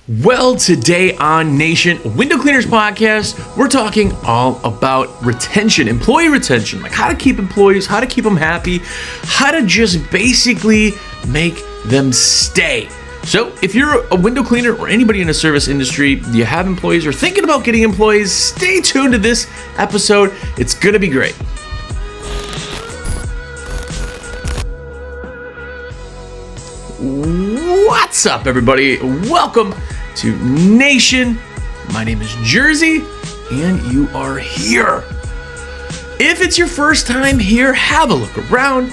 Well, today on Nation Window Cleaners Podcast, we're talking all about retention, employee retention, like how to keep employees, how to keep them happy, how to just basically make them stay. So if you're a window cleaner or anybody in a service industry, you have employees or thinking about getting employees, stay tuned to this episode. It's going to be great. What's up, everybody? Welcome to Nation. My name is Jersey, and you are here. If it's your first time here, have a look around.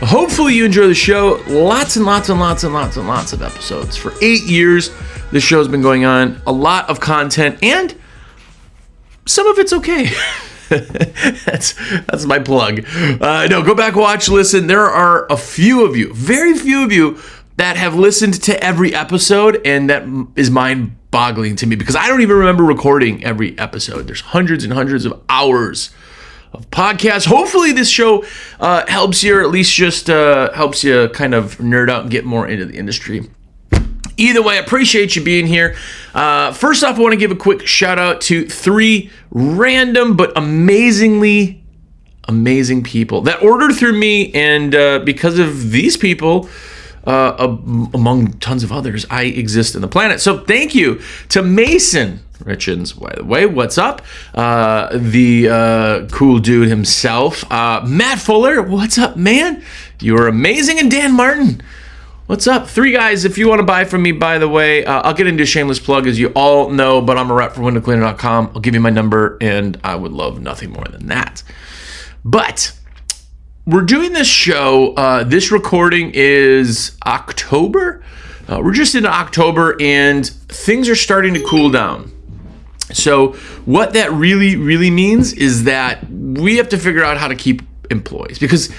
Hopefully you enjoy the show. Lots and lots of episodes. For 8 years, this show's been going on. A lot of content, and some of it's okay. That's my plug. No, go back, watch, listen. There are a few of you, very few of you, that have listened to every episode, and that is mind-boggling to me because I don't even remember recording every episode. There's hundreds and hundreds of hours of podcasts. Hopefully this show helps you, or at least just helps you kind of nerd out and get more into the industry. Either way, I appreciate you being here. First off, I want to give a quick shout out to 3 random but amazing people that ordered through me, and because of these people, among tons of others, I exist in the planet. So thank you to Mason Richens, by the way. What's up? The cool dude himself. Matt Fuller, what's up, man? You're amazing. And Dan Martin, what's up? 3 guys, if you want to buy from me, by the way, I'll get into a shameless plug, as you all know, but I'm a rep for windowcleaner.com. I'll give you my number, and I would love nothing more than that. But we're doing this show. This recording is October. We're just into October, and things are starting to cool down. So what that really means is that we have to figure out how to keep employees, because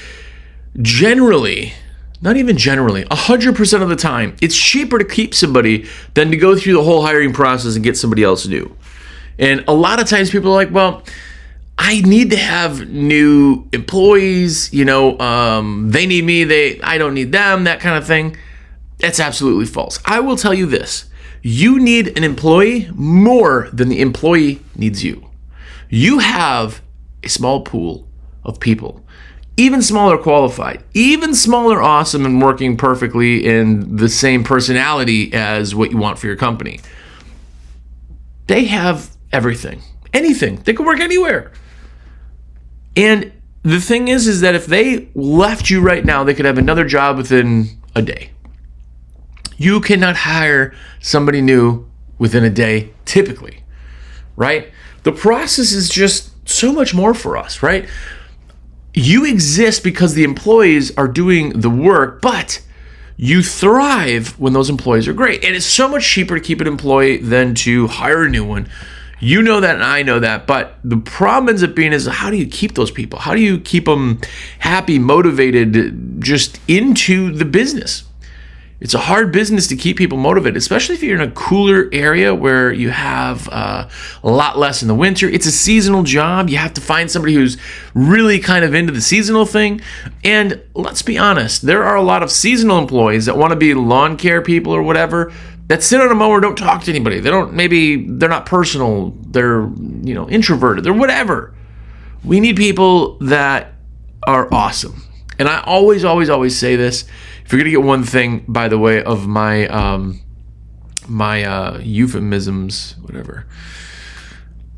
generally, not even generally, 100% of the time, it's cheaper to keep somebody than to go through the whole hiring process and get somebody else new. And a lot of times people are like, well, I need to have new employees, they need me, I don't need them, that kind of thing. That's absolutely false. I will tell you this. You need an employee more than the employee needs you. You have a small pool of people, even smaller qualified, even smaller awesome and working perfectly in the same personality as what you want for your company. They have everything, anything. They can work anywhere. And the thing is that if they left you right now, they could have another job within a day. You cannot hire somebody new within a day, typically, right? The process is just so much more for us, right? You exist because the employees are doing the work, but you thrive when those employees are great. And it's so much cheaper to keep an employee than to hire a new one. You know that, and I know that, but the problem ends up being is, how do you keep those people? How do you keep them happy, motivated, just into the business? It's a hard business to keep people motivated, especially if you're in a cooler area where you have a lot less in the winter. It's a seasonal job. You have to find somebody who's really kind of into the seasonal thing. And let's be honest, there are a lot of seasonal employees that want to be lawn care people or whatever, that sit on a mower, don't talk to anybody. They're not personal. They're, introverted. They're whatever. We need people that are awesome. And I always say this. If you're going to get one thing, by the way, of my euphemisms, whatever,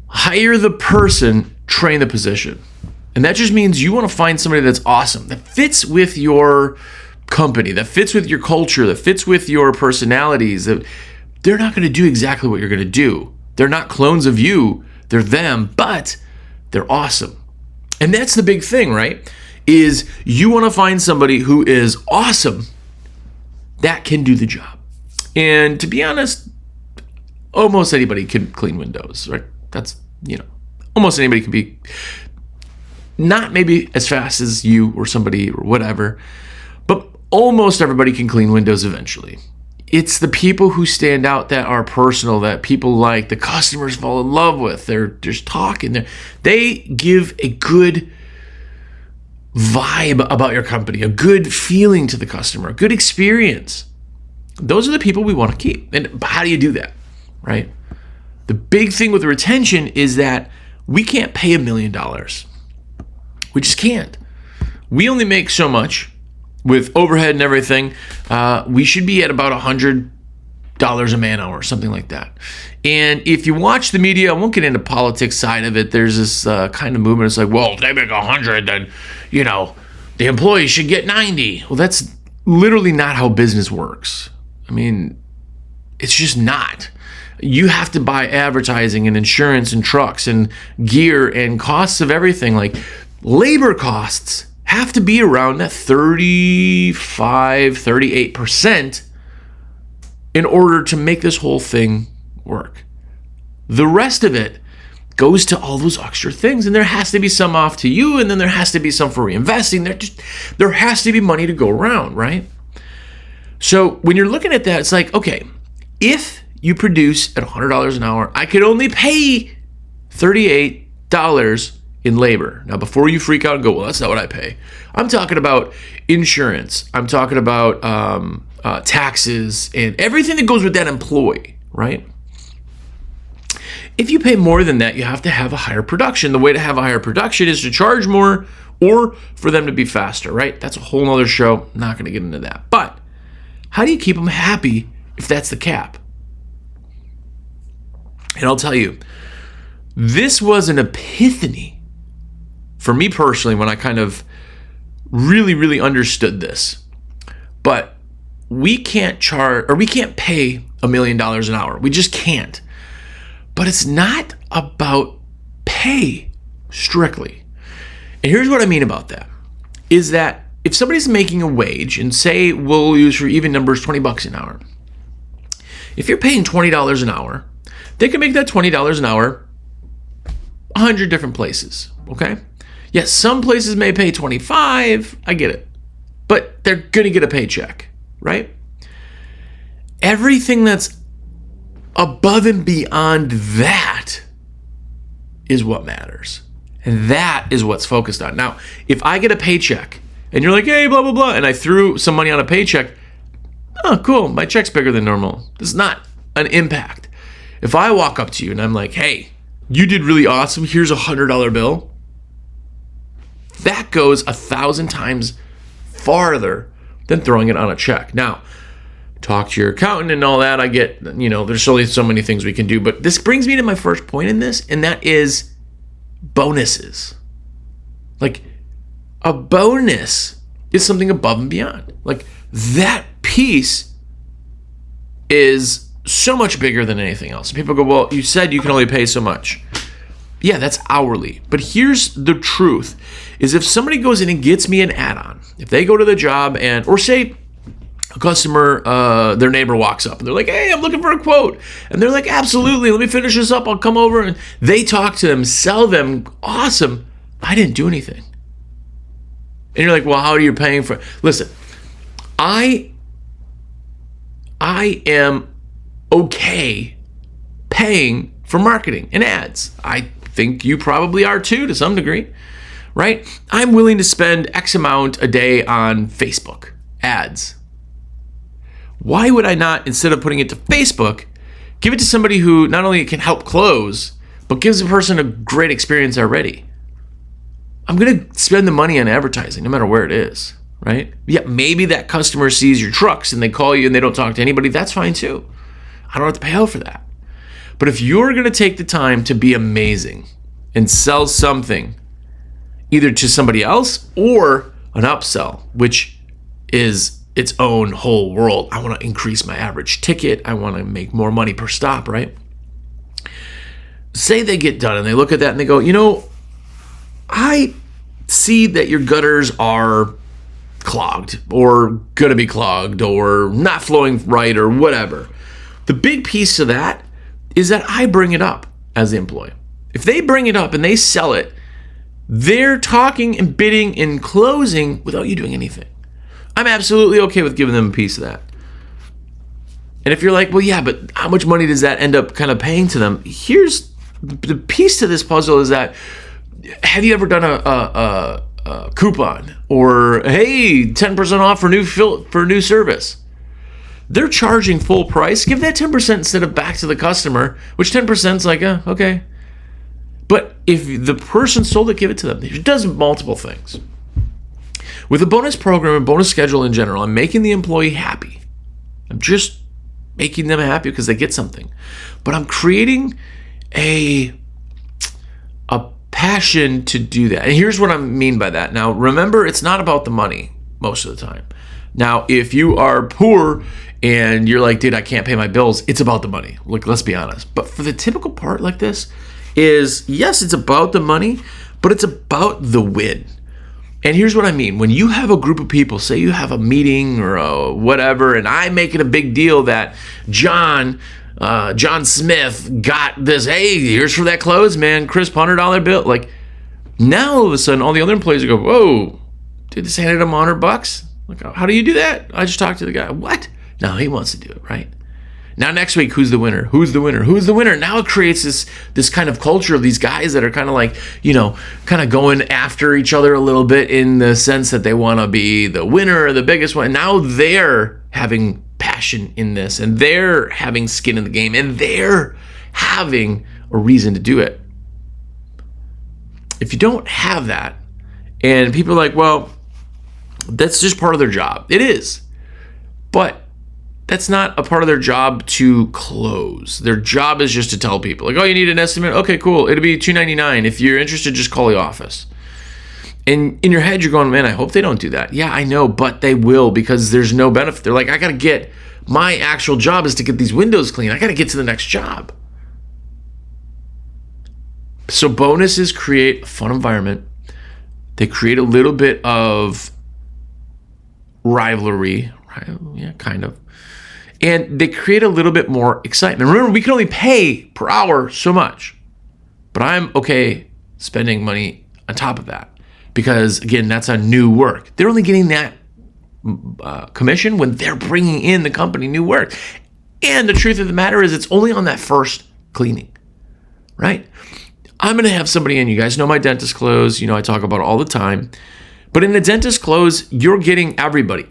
hire the person, train the position. And that just means you want to find somebody that's awesome, that fits with your company, that fits with your culture, that fits with your personalities, that they're not going to do exactly what you're going to do. They're not clones of you. They're them, but they're awesome. And that's the big thing, right? Is you want to find somebody who is awesome that can do the job. And to be honest, almost anybody can clean windows, right? That's, almost anybody can be, not maybe as fast as you or somebody or whatever, but almost everybody can clean windows eventually. It's the people who stand out that are personal, that people like, the customers fall in love with. They're just talking. They give a good vibe about your company, a good feeling to the customer, a good experience. Those are the people we want to keep. And how do you do that? right? The big thing with retention is that we can't pay $1 million. We just can't. We only make so much with overhead and everything. We should be at about $100 a man hour, something like that. And if you watch the media, I won't get into politics side of it. There's this kind of movement. It's like, well, if they make 100, then, the employees should get 90. Well, that's literally not how business works. I mean, it's just not. You have to buy advertising and insurance and trucks and gear and costs of everything. Like labor costs have to be around that 38% in order to make this whole thing work. The rest of it goes to all those extra things, and there has to be some off to you, and then there has to be some for reinvesting. There has to be money to go around, right? So when you're looking at that, it's like, okay, if you produce at $100 an hour, I could only pay $38 in labor. Now, before you freak out and go, well, that's not what I pay. I'm talking about insurance. I'm talking about taxes and everything that goes with that employee, right? If you pay more than that, you have to have a higher production. The way to have a higher production is to charge more or for them to be faster, right? That's a whole nother show. Not going to get into that. But how do you keep them happy if that's the cap? And I'll tell you, this was an epiphany for me personally when I kind of really, really understood this. But we can't pay $1 million an hour. We just can't. But it's not about pay strictly. And here's what I mean about that, is that if somebody's making a wage, and say we'll use for even numbers $20 an hour, if you're paying $20 an hour, they can make that $20 an hour 100 different places, okay? Yes, some places may pay 25, I get it, but they're gonna get a paycheck, right? Everything that's above and beyond that is what matters. And that is what's focused on. Now, if I get a paycheck and you're like, hey, blah, blah, blah, and I threw some money on a paycheck, oh, cool, my check's bigger than normal. This is not an impact. If I walk up to you and I'm like, hey, you did really awesome, here's a $100 bill, that goes 1,000 times farther than throwing it on a check. Now, talk to your accountant and all that. I get, there's only so many things we can do. But this brings me to my first point in this, and that is bonuses. Like, a bonus is something above and beyond. Like, that piece is so much bigger than anything else. People go, well, you said you can only pay so much. Yeah, that's hourly. But here's the truth, is if somebody goes in and gets me an add-on, if they go to the job or say a customer, their neighbor walks up and they're like, hey, I'm looking for a quote. And they're like, absolutely, let me finish this up. I'll come over. And they talk to them, sell them. Awesome. I didn't do anything. And you're like, well, how are you paying for it? Listen, I am okay paying for marketing and ads. I think you probably are too, to some degree, right? I'm willing to spend X amount a day on Facebook ads. Why would I not, instead of putting it to Facebook, give it to somebody who not only can help close, but gives a person a great experience already? I'm going to spend the money on advertising, no matter where it is, right? Yeah, maybe that customer sees your trucks and they call you and they don't talk to anybody. That's fine too. I don't have to pay out for that. But if you're going to take the time to be amazing and sell something either to somebody else or an upsell, which is its own whole world. I want to increase my average ticket. I want to make more money per stop, right? Say they get done and they look at that and they go, I see that your gutters are clogged or going to be clogged or not flowing right or whatever. The big piece of that is that I bring it up as the employee. If they bring it up and they sell it, they're talking and bidding and closing without you doing anything. I'm absolutely okay with giving them a piece of that. And if you're like, well, yeah, but how much money does that end up kind of paying to them? Here's the piece to this puzzle is that, have you ever done a coupon or, hey, 10% off for new service? they're charging full price. Give that 10% instead of back to the customer, which 10% is like, okay. But if the person sold it, give it to them. It does multiple things. With a bonus program and bonus schedule in general, I'm making the employee happy. I'm just making them happy because they get something. But I'm creating a passion to do that. And here's what I mean by that. Now, remember, it's not about the money most of the time. Now, if you are poor and you're like, dude, I can't pay my bills, it's about the money. Look, let's be honest. But for the typical part like this is, yes, it's about the money, but it's about the win. And here's what I mean. When you have a group of people, say you have a meeting or a whatever, and I make it a big deal that John Smith got this, hey, here's for that clothes, man, crisp $100 bill. Like, now all of a sudden, all the other employees go, whoa, dude, this handed him $100. Like, how do you do that? I just talked to the guy. What? No, he wants to do it, right? Now next week, who's the winner? Who's the winner? Who's the winner? Now it creates this kind of culture of these guys that are kind of like, kind of going after each other a little bit in the sense that they want to be the winner or the biggest one. Now they're having passion in this, and they're having skin in the game, and they're having a reason to do it. If you don't have that, and people are like, well, that's just part of their job. It is. But that's not a part of their job to close. Their job is just to tell people, like, oh, you need an estimate? Okay, cool. It'll be $2.99. If you're interested, just call the office. And in your head, you're going, man, I hope they don't do that. Yeah, I know, but they will, because there's no benefit. They're like, I got to get, my actual job is to get these windows clean. I got to get to the next job. So bonuses create a fun environment. They create a little bit of rivalry, right? Yeah, kind of. And they create a little bit more excitement. Remember, we can only pay per hour so much. But I'm okay spending money on top of that. Because, again, that's a new work. They're only getting that commission when they're bringing in the company new work. And the truth of the matter is, it's only on that first cleaning, right? I'm going to have somebody in. You guys know my dentist clothes. I talk about it all the time. But in the dentist clothes, you're getting everybody.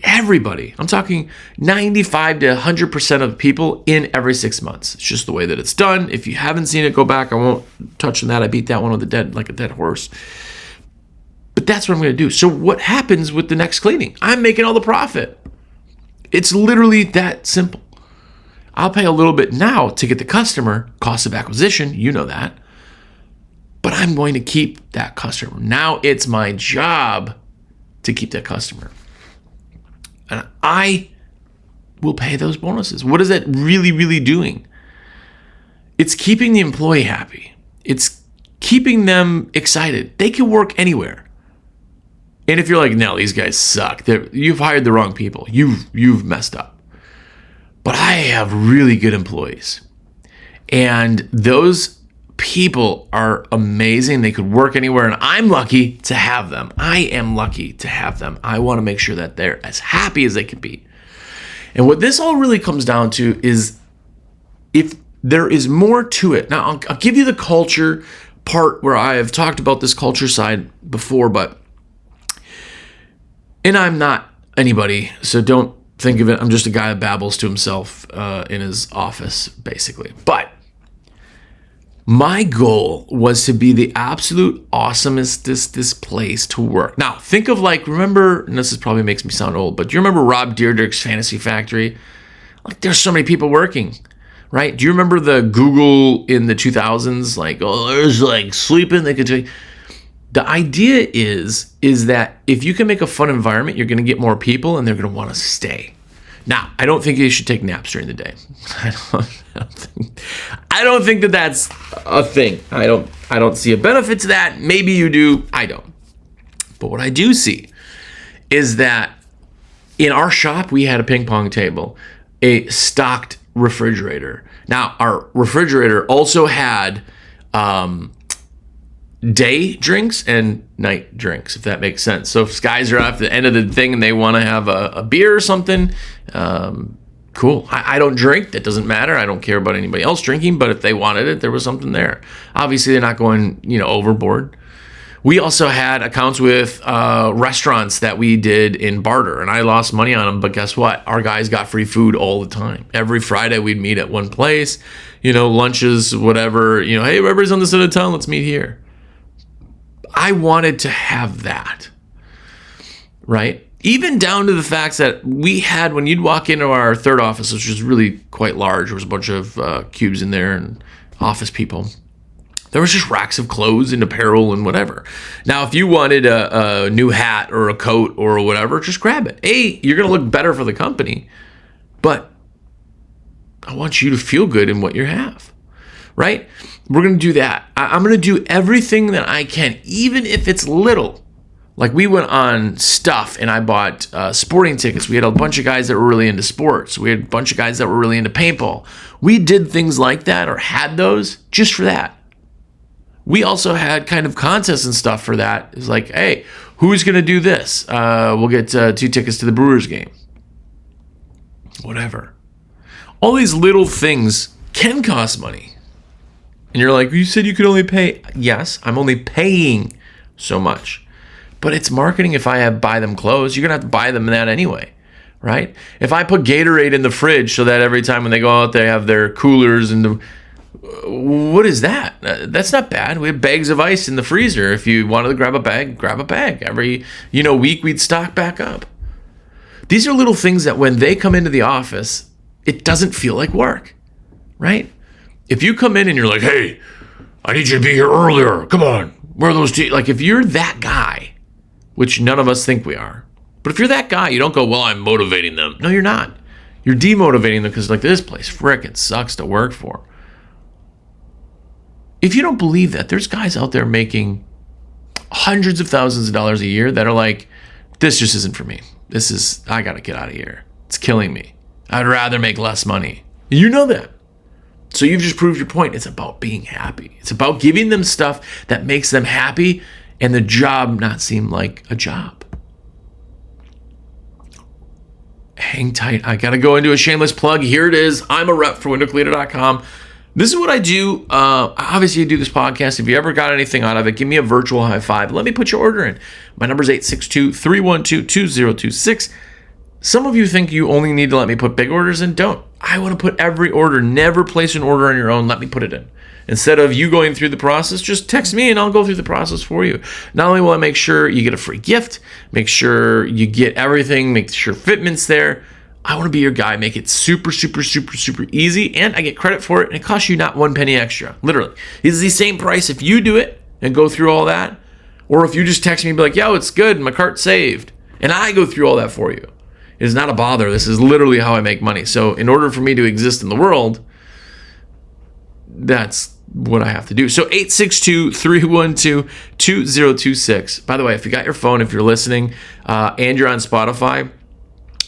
I'm talking 95 to 100% of people in every 6 months. It's just the way that it's done. If you haven't seen it, go back. I won't touch on that. I beat that one with like a dead horse. But that's what I'm going to do. So what happens with the next cleaning? I'm making all the profit. It's literally that simple. I'll pay a little bit now to get the customer, cost of acquisition, you know that. But I'm going to keep that customer. Now it's my job to keep that customer. And I will pay those bonuses. What is that really, really doing? It's keeping the employee happy. It's keeping them excited. They can work anywhere. And if you're like, no, these guys suck, you've hired the wrong people. You've messed up. But I have really good employees. And those people are amazing. They could work anywhere, and I'm lucky to have them. I am lucky to have them. I want to make sure that they're as happy as they can be. And what this all really comes down to is, if there is more to it. Now, I'll give you the culture part where I have talked about this culture side before, and I'm not anybody, so don't think of it. I'm just a guy that babbles to himself in his office, basically. But my goal was to be the absolute awesomest this place to work. Now, think of, like, remember, and this probably makes me sound old, but do you remember Rob Dyrdek's Fantasy Factory? Like, there's so many people working, right? Do you remember the Google in the 2000s? Like, oh, there's like sleeping, they could take. The idea is that if you can make a fun environment, you're going to get more people, and they're going to want to stay. Now, I don't think you should take naps during the day. I don't think that that's a thing. I don't see a benefit to that. Maybe you do. I don't. But what I do see is that in our shop, we had a ping pong table, a stocked refrigerator. Now, our refrigerator also had day drinks and night drinks, if that makes sense. So if guys are at the end of the thing and they want to have a beer or something, cool. I don't drink. That doesn't matter. I don't care about anybody else drinking, but if they wanted it, there was something there. Obviously, they're not going, overboard. We also had accounts with restaurants that we did in barter, and I lost money on them. But guess what? Our guys got free food all the time. Every Friday we'd meet at one place, lunches, whatever. Hey, everybody's on this side of town. Let's meet here. I wanted to have that, right? Even down to the fact that we had, when you'd walk into our third office, which was really quite large, there was a bunch of cubes in there and office people. There was just racks of clothes and apparel and whatever. Now, if you wanted a new hat or a coat or whatever, just grab it. You're going to look better for the company, but I want you to feel good in what you have, right? We're going to do that. I'm going to do everything that I can, even if it's little. Like we went on stuff and I bought sporting tickets. We had a bunch of guys that were really into sports. We had a bunch of guys that were really into paintball. We did things like that or had those just for that. We also had kind of contests and stuff for that. It's like, hey, who's going to do this? We'll get 2 tickets to the Brewers game. Whatever. All these little things can cost money. And you're like, you said you could only pay. Yes, I'm only paying so much. But it's marketing. If I buy them clothes, you're going to have to buy them that anyway, right? If I put Gatorade in the fridge so that every time when they go out, they have their coolers and what is that? That's not bad. We have bags of ice in the freezer. If you wanted to grab a bag, grab a bag. Every week we'd stock back up. These are little things that when they come into the office, it doesn't feel like work, right? If you come in and you're like, hey, I need you to be here earlier. Come on, where are those like if you're that guy, which none of us think we are, but if you're that guy, you don't go, well, I'm motivating them. No, you're not. You're demotivating them because like this place frickin' sucks to work for. If you don't believe that, there's guys out there making hundreds of thousands of dollars a year that are like, this just isn't for me. I got to get out of here. It's killing me. I'd rather make less money. You know that. So you've just proved your point. It's about being happy. It's about giving them stuff that makes them happy and the job not seem like a job. Hang tight. I got to go into a shameless plug. Here it is. I'm a rep for windowcleaner.com. This is what I do. Obviously, I do this podcast. If you ever got anything out of it, give me a virtual high five. Let me put your order in. My number is 862-312-2026. Some of you think you only need to let me put big orders in. Don't. I want to put every order. Never place an order on your own. Let me put it in. Instead of you going through the process, just text me and I'll go through the process for you. Not only will I make sure you get a free gift, make sure you get everything, make sure fitment's there. I want to be your guy, make it super, super, super, super easy, and I get credit for it, and it costs you not 1 penny extra. Literally. It's the same price if you do it and go through all that, or if you just text me and be like, yo, it's good, my cart's saved, and I go through all that for you. It is not a bother. This is literally how I make money. So in order for me to exist in the world, that's what I have to do. So 862-312-2026. By the way, if you got your phone, if you're listening, and you're on Spotify,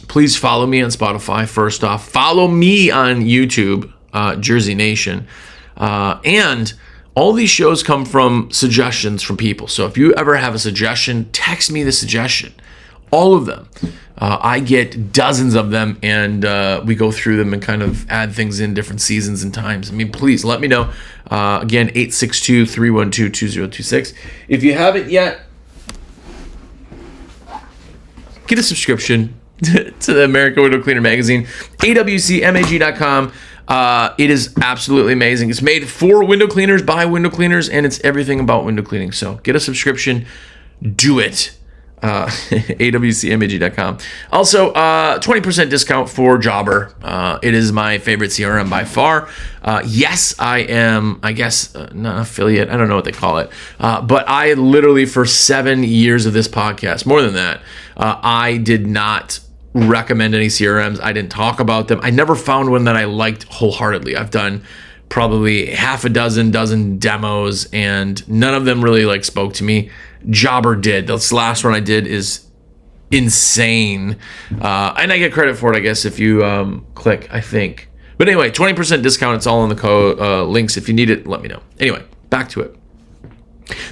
please follow me on Spotify. First off, follow me on YouTube, Jersey Nation. And all these shows come from suggestions from people. So if you ever have a suggestion, text me the suggestion. All of them. I get dozens of them, and we go through them and kind of add things in different seasons and times. I mean, please let me know. Again, 862-312-2026. If you haven't yet, get a subscription to the American Window Cleaner magazine, awcmag.com. It is absolutely amazing. It's made for window cleaners, by window cleaners, and it's everything about window cleaning. So get a subscription. Do it. awcmag.com. Also, 20% discount for Jobber. It is my favorite CRM by far. Yes, I am, I guess, not affiliate. I don't know what they call it. But I literally, for 7 years of this podcast, more than that, I did not recommend any CRMs. I didn't talk about them. I never found one that I liked wholeheartedly. I've done probably half a dozen demos, and none of them really spoke to me. Jobber did. This last one I did is insane, and I get credit for it, I guess, if you click, I think. But anyway, 20% discount. It's all in the links. If you need it, let me know. Anyway, back to it.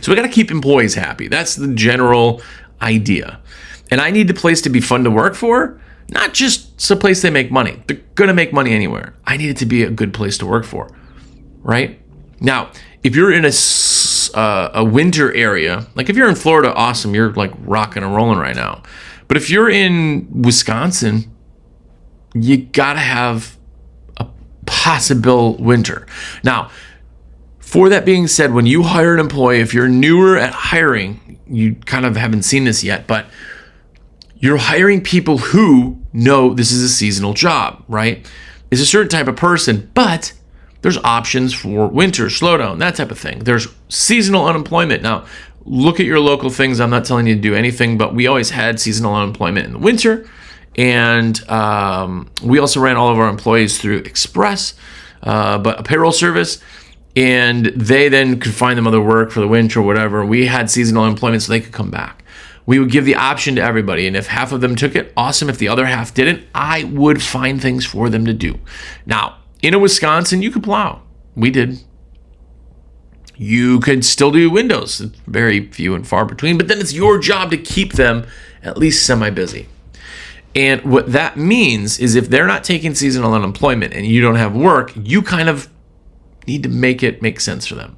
So we got to keep employees happy. That's the general idea. And I need the place to be fun to work for, not just a place they make money. They're going to make money anywhere. I need it to be a good place to work for, right? Now, if you're in a a winter area, like if you're in Florida, awesome, you're like rocking and rolling right now. But if you're in Wisconsin, you gotta have a possible winter. Now, for that being said, when you hire an employee, if you're newer at hiring, you kind of haven't seen this yet, but you're hiring people who know this is a seasonal job, right? It's a certain type of person, but there's options for winter, slowdown, that type of thing. There's seasonal unemployment. Now, look at your local things. I'm not telling you to do anything, but we always had seasonal unemployment in the winter. And we also ran all of our employees through Express, but a payroll service. And they then could find them other work for the winter or whatever. We had seasonal employment so they could come back. We would give the option to everybody. And if half of them took it, awesome. If the other half didn't, I would find things for them to do. Now, in a Wisconsin, you could plow. We did. You could still do windows. It's very few and far between, but then it's your job to keep them at least semi-busy. And what that means is if they're not taking seasonal unemployment and you don't have work, you kind of need to make it make sense for them.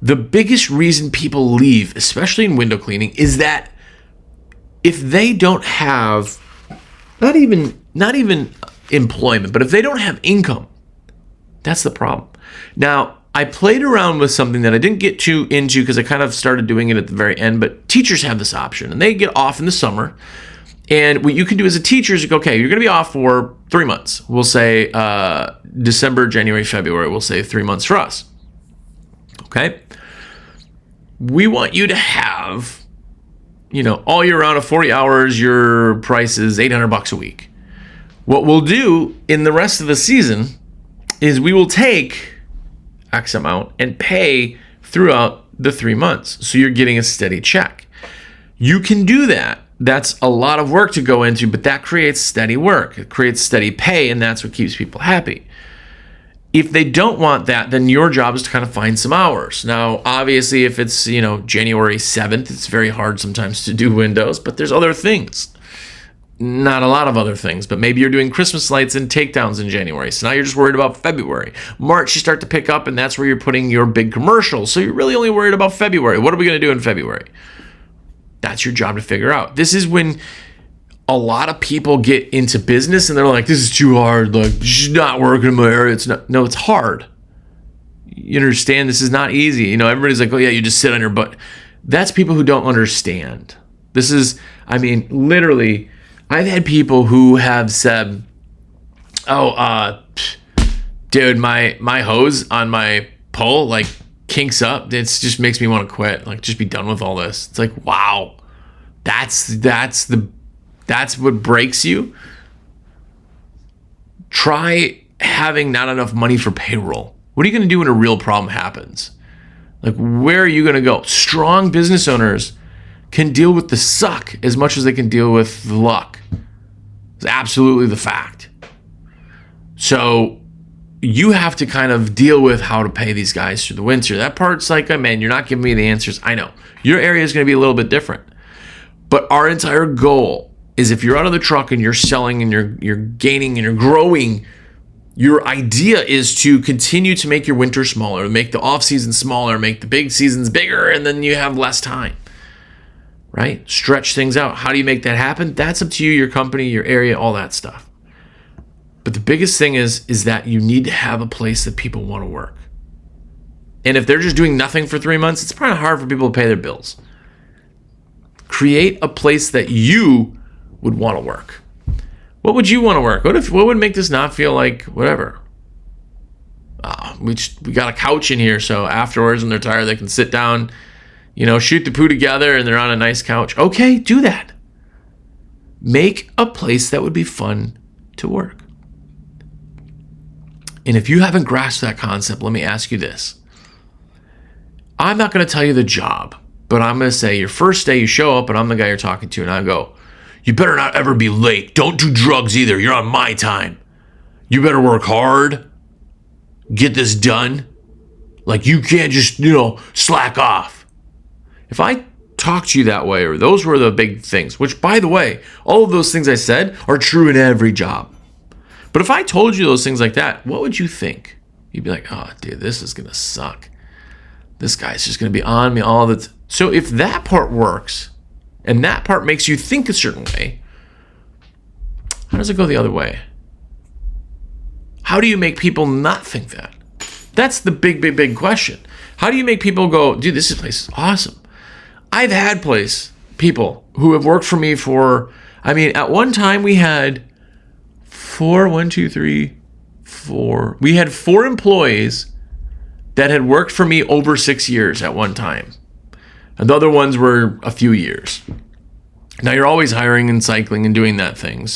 The biggest reason people leave, especially in window cleaning, is that if they don't have not even employment, but if they don't have income, that's the problem. Now, I played around with something that I didn't get too into because I kind of started doing it at the very end, but teachers have this option and they get off in the summer. And what you can do as a teacher is you go, okay, you're going to be off for 3 months. We'll say December, January, February. We'll say 3 months for us. Okay? We want you to have, all year round of 40 hours, your price is $800 a week. What we'll do in the rest of the season is we will take X amount and pay throughout the 3 months. So you're getting a steady check. You can do that. That's a lot of work to go into, but that creates steady work. It creates steady pay, and that's what keeps people happy. If they don't want that, then your job is to kind of find some hours. Now, obviously, if it's, January 7th, it's very hard sometimes to do windows, but there's other things. Not a lot of other things, but maybe you're doing Christmas lights and takedowns in January. So now you're just worried about February. March, you start to pick up, and that's where you're putting your big commercials. So you're really only worried about February. What are we going to do in February? That's your job to figure out. This is when a lot of people get into business and they're like, this is too hard. Like, just not working in my area. It's not. No, it's hard. You understand? This is not easy. Everybody's like, oh yeah, you just sit on your butt. That's people who don't understand. This is, literally, I've had people who have said, dude, my hose on my pole, like, kinks up. It just makes me want to quit. Like, just be done with all this. It's like, wow, that's what breaks you. Try having not enough money for payroll. What are you going to do when a real problem happens? Like, where are you going to go? Strong business owners can deal with the suck as much as they can deal with the luck. It's absolutely the fact. So you have to kind of deal with how to pay these guys through the winter. That part's like, oh man, you're not giving me the answers. I know. Your area is going to be a little bit different. But our entire goal is if you're out of the truck and you're selling and you're gaining and you're growing, your idea is to continue to make your winter smaller, make the off season smaller, make the big seasons bigger, and then you have less time, right? Stretch things out. How do you make that happen? That's up to you, your company, your area, all that stuff. But the biggest thing is that you need to have a place that people want to work. And if they're just doing nothing for 3 months, it's probably hard for people to pay their bills. Create a place that you would want to work. What would you want to work? What would make this not feel like whatever? We got a couch in here, so afterwards when they're tired, they can sit down, shoot the poo together, and they're on a nice couch. Okay, do that. Make a place that would be fun to work. And if you haven't grasped that concept, let me ask you this. I'm not going to tell you the job, but I'm going to say your first day you show up and I'm the guy you're talking to, and I go, you better not ever be late. Don't do drugs either. You're on my time. You better work hard. Get this done. Like, you can't just, slack off. If I talk to you that way, or those were the big things, which, by the way, all of those things I said are true in every job. But if I told you those things like that, what would you think? You'd be like, oh, dude, this is going to suck. this guy's just going to be on me all the time. So if that part works and that part makes you think a certain way, how does it go the other way? How do you make people not think that? That's the big question. How do you make people go, dude, this place is awesome? I've had people who have worked for me for, at one time we had we had 4 employees that had worked for me over 6 years at one time. And the other ones were a few years. Now you're always hiring and cycling and doing that thing.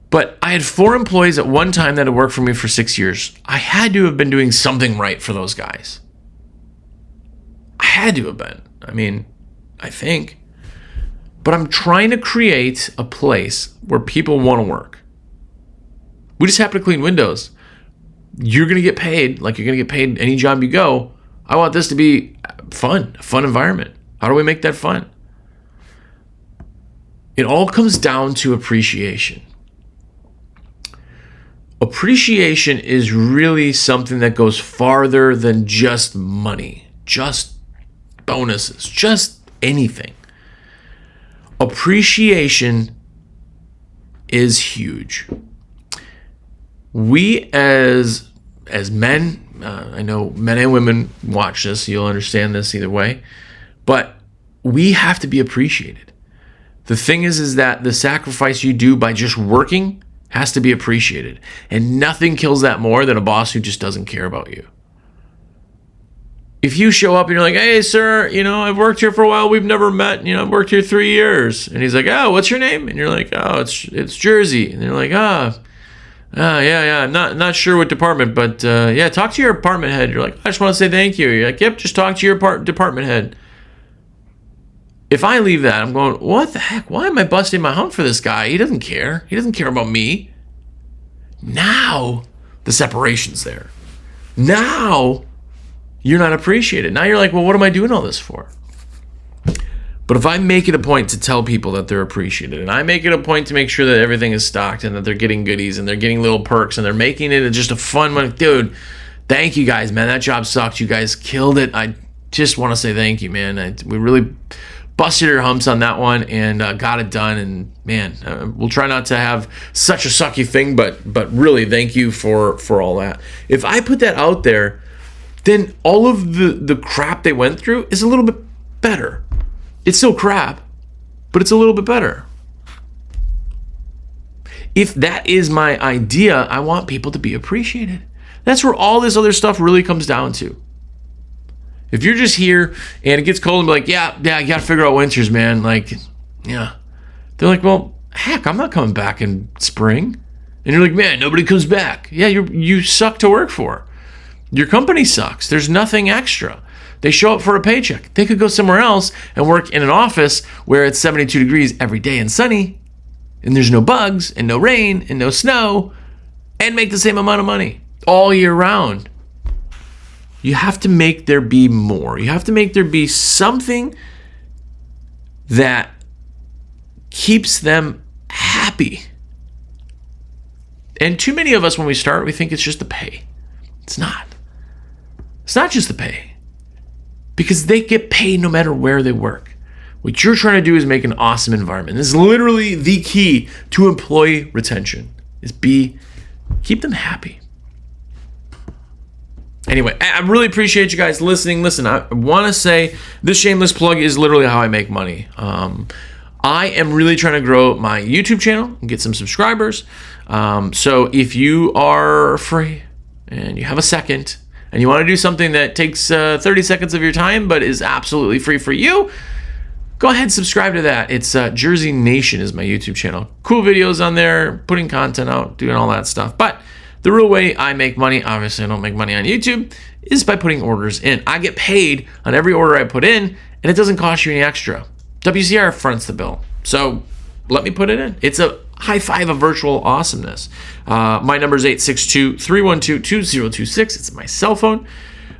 But I had 4 employees at one time that had worked for me for 6 years. I had to have been doing something right for those guys. I had to have been. I think. But I'm trying to create a place where people want to work. We just happen to clean windows. You're going to get paid like you're going to get paid any job you go. I want this to be fun, a fun environment. How do we make that fun? It all comes down to appreciation. Appreciation is really something that goes farther than just money, just bonuses, just anything. Appreciation is huge. We as men, I know men and women watch this, so you'll understand this either way, but we have to be appreciated. The thing is that the sacrifice you do by just working has to be appreciated. And nothing kills that more than a boss who just doesn't care about you. If you show up and you're like, hey, sir, I've worked here for a while. We've never met. I've worked here 3 years. And he's like, oh, what's your name? And you're like, oh, it's Jersey. And they're like, yeah. I'm not sure what department, but talk to your department head. You're like, I just want to say thank you. You're like, yep, just talk to your department head. If I leave that, I'm going, what the heck? Why am I busting my hump for this guy? He doesn't care. He doesn't care about me. Now the separation's there. Now you're not appreciated. Now you're like, well, what am I doing all this for? But if I make it a point to tell people that they're appreciated, and I make it a point to make sure that everything is stocked and that they're getting goodies and they're getting little perks and they're making it just a fun one, dude, thank you guys, man. That job sucked. You guys killed it. I just want to say thank you, man. We really busted your humps on that one and got it done. And man, we'll try not to have such a sucky thing, but really thank you for all that. If I put that out there, then all of the crap they went through is a little bit better. It's still crap, but it's a little bit better. If that is my idea, I want people to be appreciated. That's where all this other stuff really comes down to. If you're just here and it gets cold and be like, yeah, you got to figure out winters, man. Like, yeah. They're like, well, heck, I'm not coming back in spring. And you're like, man, nobody comes back. Yeah, you suck to work for. Your company sucks. There's nothing extra. They show up for a paycheck. They could go somewhere else and work in an office where it's 72 degrees every day and sunny, and there's no bugs and no rain and no snow, and make the same amount of money all year round. You have to make there be more. You have to make there be something that keeps them happy. And too many of us, when we start, we think it's just the pay. It's not. It's not just the pay. Because they get paid no matter where they work. What you're trying to do is make an awesome environment. This is literally the key to employee retention, is keep them happy. Anyway, I really appreciate you guys listening. Listen, I want to say this shameless plug is literally how I make money. I am really trying to grow my YouTube channel and get some subscribers. So if you are free and you have a second and you want to do something that takes 30 seconds of your time but is absolutely free for you, go ahead and subscribe to that. It's WCR Nation is my YouTube channel. Cool videos on there, putting content out, doing all that stuff. But the real way I make money, obviously I don't make money on YouTube, is by putting orders in. I get paid on every order I put in, and it doesn't cost you any extra. WCR fronts the bill. So let me put it in. It's a high five of virtual awesomeness. My number is 862-312-2026. It's my cell phone.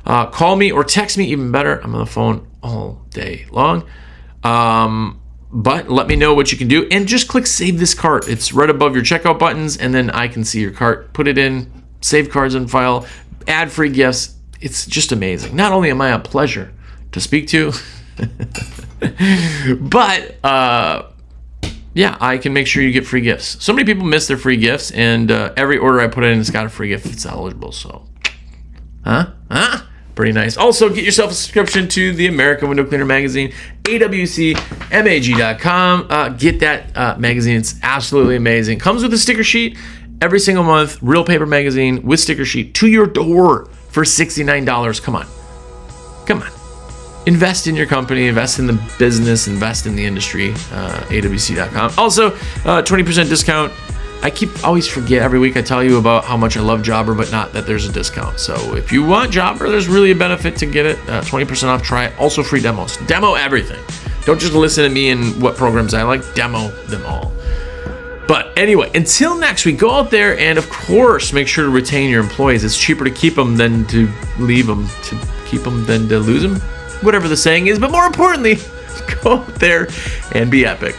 Call me or text me, even better. I'm on the phone all day long. But let me know what you can do, and just click save this cart. It's right above your checkout buttons, and then I can see your cart. Put it in, save cards on file, add free gifts. it's just amazing. Not only am I a pleasure to speak to, but yeah, I can make sure you get free gifts. So many people miss their free gifts, and every order I put in has got a free gift if it's eligible. So, pretty nice. Also, get yourself a subscription to the American Window Cleaner magazine, awcmag.com. Get that magazine. It's absolutely amazing. Comes with a sticker sheet every single month. Real paper magazine with sticker sheet to your door for $69. Come on. Invest in your company, invest in the business, invest in the industry, awc.com. Also, 20% discount. I always forget every week I tell you about how much I love Jobber, but not that there's a discount. So if you want Jobber, there's really a benefit to get it. 20% off, try it. Also free demos. Demo everything. Don't just listen to me and what programs I like, demo them all. But anyway, until next week, go out there and, of course, make sure to retain your employees. It's cheaper to keep them than to leave them, to keep them than to lose them. Whatever the saying is, but more importantly, go out there and be epic.